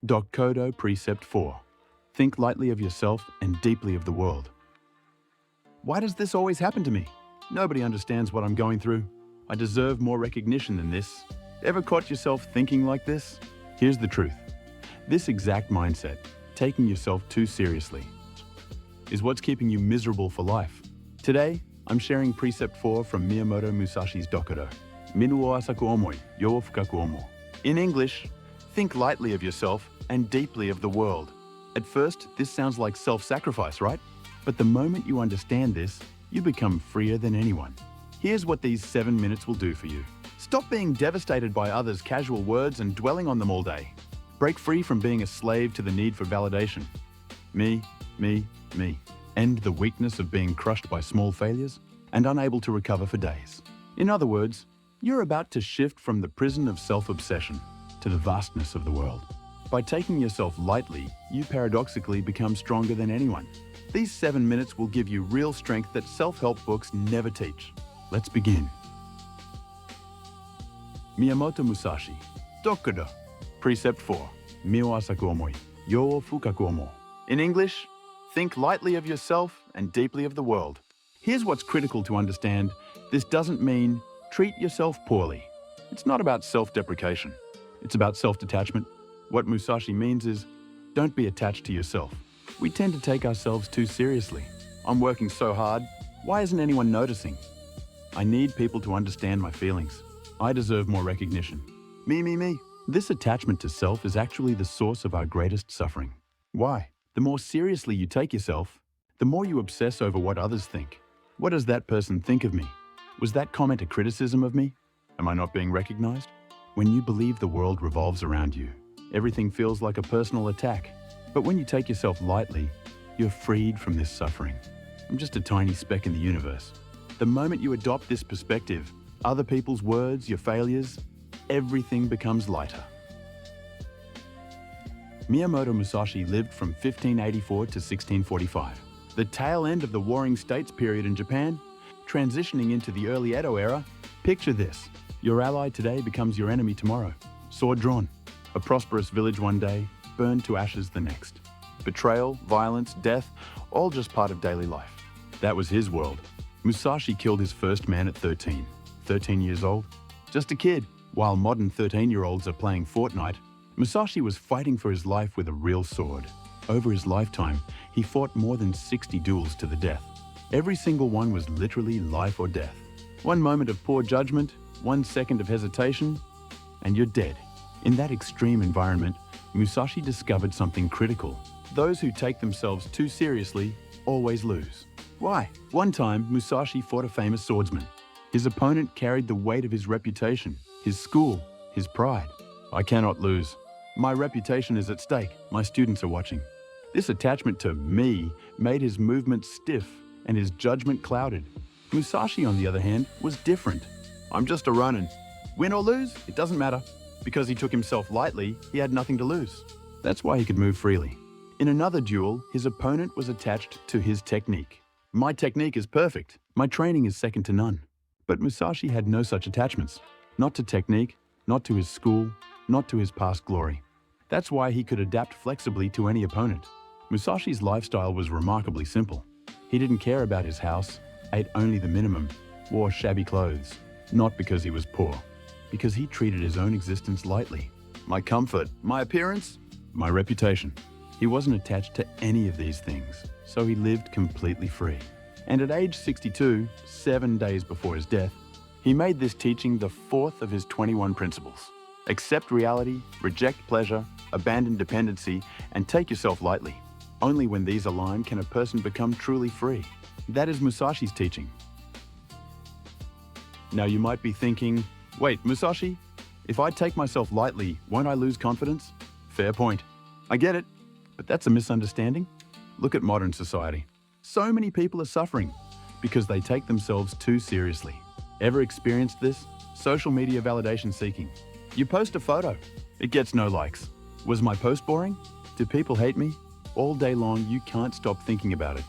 Dokkodo Precept 4. Think lightly of yourself and deeply of the world. Why does this always happen to me? Nobody understands what I'm going through. I deserve more recognition than this. Ever caught yourself thinking like this? Here's the truth. This exact mindset, taking yourself too seriously, is what's keeping you miserable for life. Today, I'm sharing Precept 4 from Miyamoto Musashi Dokkodo. Minu wo asaku omoi, yo wo fukaku omo. In English, think lightly of yourself and deeply of the world. At first, this sounds like self-sacrifice, right? But the moment you understand this, you become freer than anyone. Here's what these 7 minutes will do for you. Stop being devastated by others' casual words and dwelling on them all day. Break free from being a slave to the need for validation. Me, me, me. End the weakness of being crushed by small failures and unable to recover for days. In other words, you're about to shift from the prison of self-obsession to the vastness of the world. By taking yourself lightly, you paradoxically become stronger than anyone. These 7 minutes will give you real strength that self-help books never teach. Let's begin. Miyamoto Musashi Dokkodo Precept 4. Mi wo asaku omoi, yo wo fukaku omo. In English, think lightly of yourself and deeply of the world. Here's what's critical to understand. This doesn't mean treat yourself poorly. It's not about self-deprecation. It's about self-detachment. What Musashi means is, don't be attached to yourself. We tend to take ourselves too seriously. I'm working so hard. Why isn't anyone noticing? I need people to understand my feelings. I deserve more recognition. Me, me, me. This attachment to self is actually the source of our greatest suffering. Why? The more seriously you take yourself, the more you obsess over what others think. What does that person think of me? Was that comment a criticism of me? Am I not being recognized? When you believe the world revolves around you, everything feels like a personal attack. But when you take yourself lightly, you're freed from this suffering. I'm just a tiny speck in the universe. The moment you adopt this perspective, other people's words, your failures, everything becomes lighter. Miyamoto Musashi lived from 1584 to 1645, the tail end of the Warring States period in Japan, transitioning into the early Edo era. Picture this. Your ally today becomes your enemy tomorrow. Sword drawn. A prosperous village one day, burned to ashes the next. Betrayal, violence, death, all just part of daily life. That was his world. Musashi killed his first man at 13. 13 years old? Just a kid. While modern 13-year-olds are playing Fortnite, Musashi was fighting for his life with a real sword. Over his lifetime, he fought more than 60 duels to the death. Every single one was literally life or death. One moment of poor judgment, 1 second of hesitation, and you're dead. In that extreme environment, Musashi discovered something critical. Those who take themselves too seriously always lose. Why? One time, Musashi fought a famous swordsman. His opponent carried the weight of his reputation, his school, his pride. I cannot lose. My reputation is at stake. My students are watching. This attachment to me made his movements stiff and his judgment clouded. Musashi, on the other hand, was different. I'm just a ronin. Win or lose, it doesn't matter. Because he took himself lightly, he had nothing to lose. That's why he could move freely. In another duel, his opponent was attached to his technique. My technique is perfect. My training is second to none. But Musashi had no such attachments. Not to technique, not to his school, not to his past glory. That's why he could adapt flexibly to any opponent. Musashi's lifestyle was remarkably simple. He didn't care about his house, ate only the minimum, wore shabby clothes. Not because he was poor, because he treated his own existence lightly. My comfort, my appearance, my reputation. He wasn't attached to any of these things, so he lived completely free. And at age 62, 7 days before his death, he made this teaching the 4th of his 21 principles. Accept reality, reject pleasure, abandon dependency, and take yourself lightly. Only when these align can a person become truly free. That is Musashi's teaching. Now you might be thinking, wait, Musashi, if I take myself lightly, won't I lose confidence? Fair point. I get it, but that's a misunderstanding. Look at modern society. So many people are suffering because they take themselves too seriously. Ever experienced this? Social media validation seeking. You post a photo, it gets no likes. Was my post boring? Do people hate me? All day long, you can't stop thinking about it.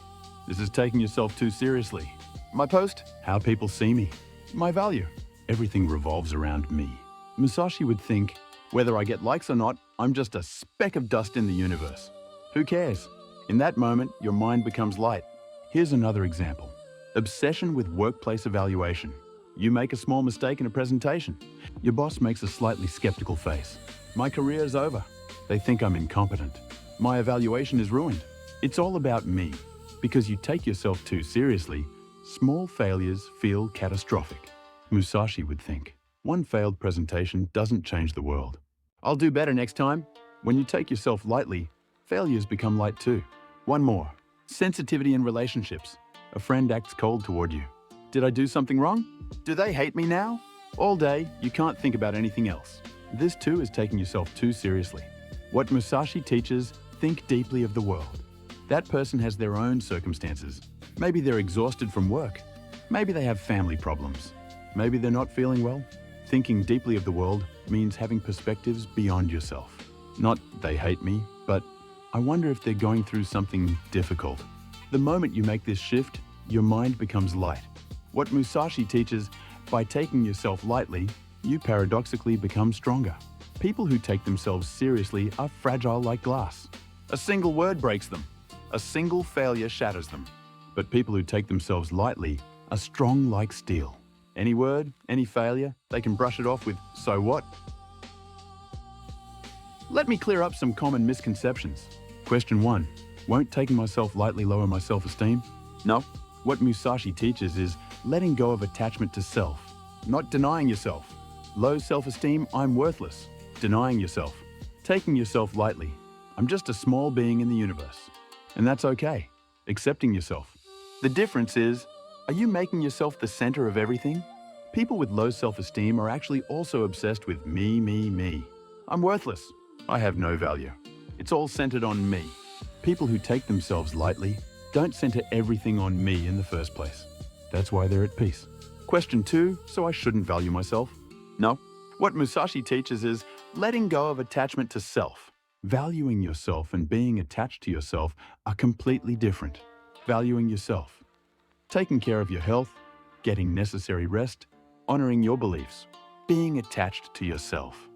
This is taking yourself too seriously. My post? How people see me. My value. Everything revolves around me. Musashi would think, whether I get likes or not, I'm just a speck of dust in the universe. Who cares? In that moment, your mind becomes light. Here's another example. Obsession with workplace evaluation. You make a small mistake in a presentation. Your boss makes a slightly skeptical face. My career's over. They think I'm incompetent. My evaluation is ruined. It's all about me. Because you take yourself too seriously, small failures feel catastrophic. Musashi would think. One failed presentation doesn't change the world. I'll do better next time. When you take yourself lightly, failures become light too. One more. Sensitivity in relationships. A friend acts cold toward you. Did I do something wrong? Do they hate me now? All day, you can't think about anything else. This too is taking yourself too seriously. What Musashi teaches, think deeply of the world. That person has their own circumstances. Maybe they're exhausted from work. Maybe they have family problems. Maybe they're not feeling well. Thinking deeply of the world means having perspectives beyond yourself. Not they hate me, but I wonder if they're going through something difficult. The moment you make this shift, your mind becomes light. What Musashi teaches, by taking yourself lightly, you paradoxically become stronger. People who take themselves seriously are fragile like glass. A single word breaks them. A single failure shatters them. But people who take themselves lightly are strong like steel. Any word, any failure, they can brush it off with, so what? Let me clear up some common misconceptions. Question 1. Won't taking myself lightly lower my self-esteem? No. What Musashi teaches is letting go of attachment to self, not denying yourself. Low self-esteem, I'm worthless. Denying yourself. Taking yourself lightly. I'm just a small being in the universe. And that's okay. Accepting yourself. The difference is, are you making yourself the center of everything? People with low self-esteem are actually also obsessed with me, me, me. I'm worthless. I have no value. It's all centered on me. People who take themselves lightly don't center everything on me in the first place. That's why they're at peace. Question 2, so I shouldn't value myself? No. What Musashi teaches is letting go of attachment to self. Valuing yourself and being attached to yourself are completely different. Valuing yourself. Taking care of your health, getting necessary rest, honoring your beliefs, being attached to yourself.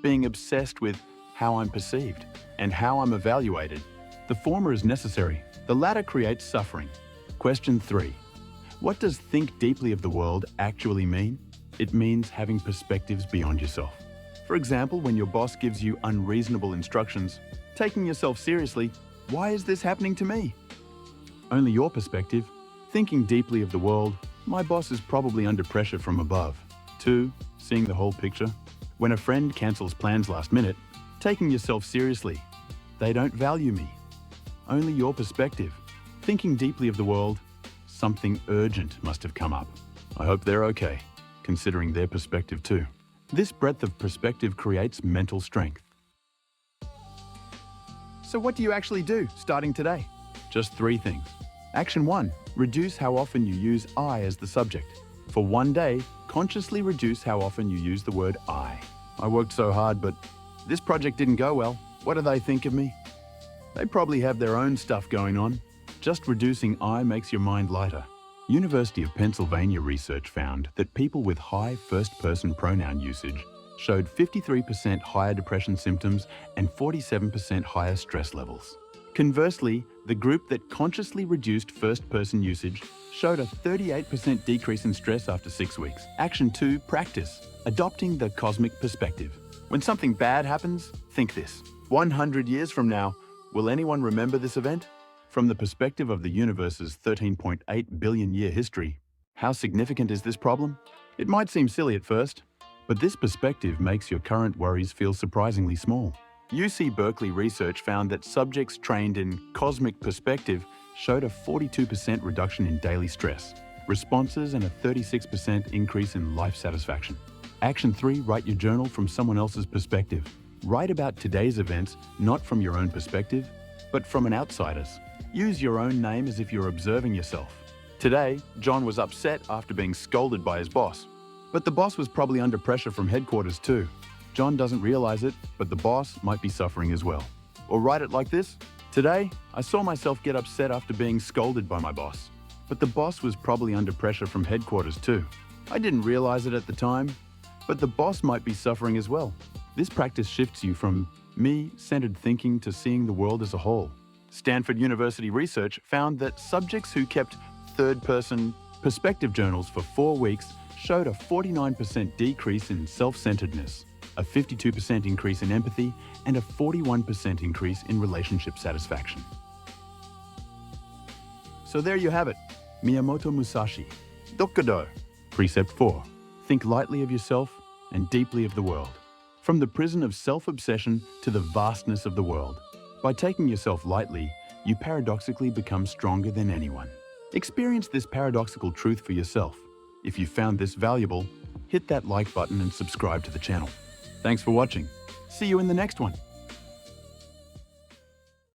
Being obsessed with how I'm perceived and how I'm evaluated. The former is necessary. The latter creates suffering. Question 3. What does think deeply of the world actually mean? It means having perspectives beyond yourself. For example, when your boss gives you unreasonable instructions, taking yourself seriously, why is this happening to me? Only your perspective. Thinking deeply of the world, my boss is probably under pressure from above. 2. Seeing the whole picture. When a friend cancels plans last minute, taking yourself seriously, they don't value me. Only your perspective. Thinking deeply of the world, something urgent must have come up. I hope they're okay, considering their perspective too. This breadth of perspective creates mental strength. So what do you actually do starting today? Just 3 things. Action 1. Reduce how often you use I as the subject. For one day, consciously reduce how often you use the word I. I worked so hard, but this project didn't go well. What do they think of me? They probably have their own stuff going on. Just reducing I makes your mind lighter. University of Pennsylvania research found that people with high first-person pronoun usage showed 53% higher depression symptoms and 47% higher stress levels. Conversely, the group that consciously reduced first-person usage showed a 38% decrease in stress after 6 weeks. Action 2, practice. Adopting the cosmic perspective. When something bad happens, think this. 100 years from now, will anyone remember this event? From the perspective of the universe's 13.8 billion year history, how significant is this problem? It might seem silly at first, but this perspective makes your current worries feel surprisingly small. UC Berkeley research found that subjects trained in cosmic perspective showed a 42% reduction in daily stress, responses, and a 36% increase in life satisfaction. Action 3, write your journal from someone else's perspective. Write about today's events, not from your own perspective, but from an outsider's. Use your own name as if you're observing yourself. Today, John was upset after being scolded by his boss. But the boss was probably under pressure from headquarters too. John doesn't realize it, but the boss might be suffering as well. Or write it like this. Today, I saw myself get upset after being scolded by my boss. But the boss was probably under pressure from headquarters too. I didn't realize it at the time, but the boss might be suffering as well. This practice shifts you from me-centered thinking to seeing the world as a whole. Stanford University research found that subjects who kept third-person perspective journals for 4 weeks showed a 49% decrease in self-centeredness, a 52% increase in empathy, and a 41% increase in relationship satisfaction. So there you have it, Miyamoto Musashi Dokkodo. Precept 4. Think lightly of yourself and deeply of the world. From the prison of self-obsession to the vastness of the world. By taking yourself lightly, you paradoxically become stronger than anyone. Experience this paradoxical truth for yourself. If you found this valuable, hit that like button and subscribe to the channel. Thanks for watching. See you in the next one.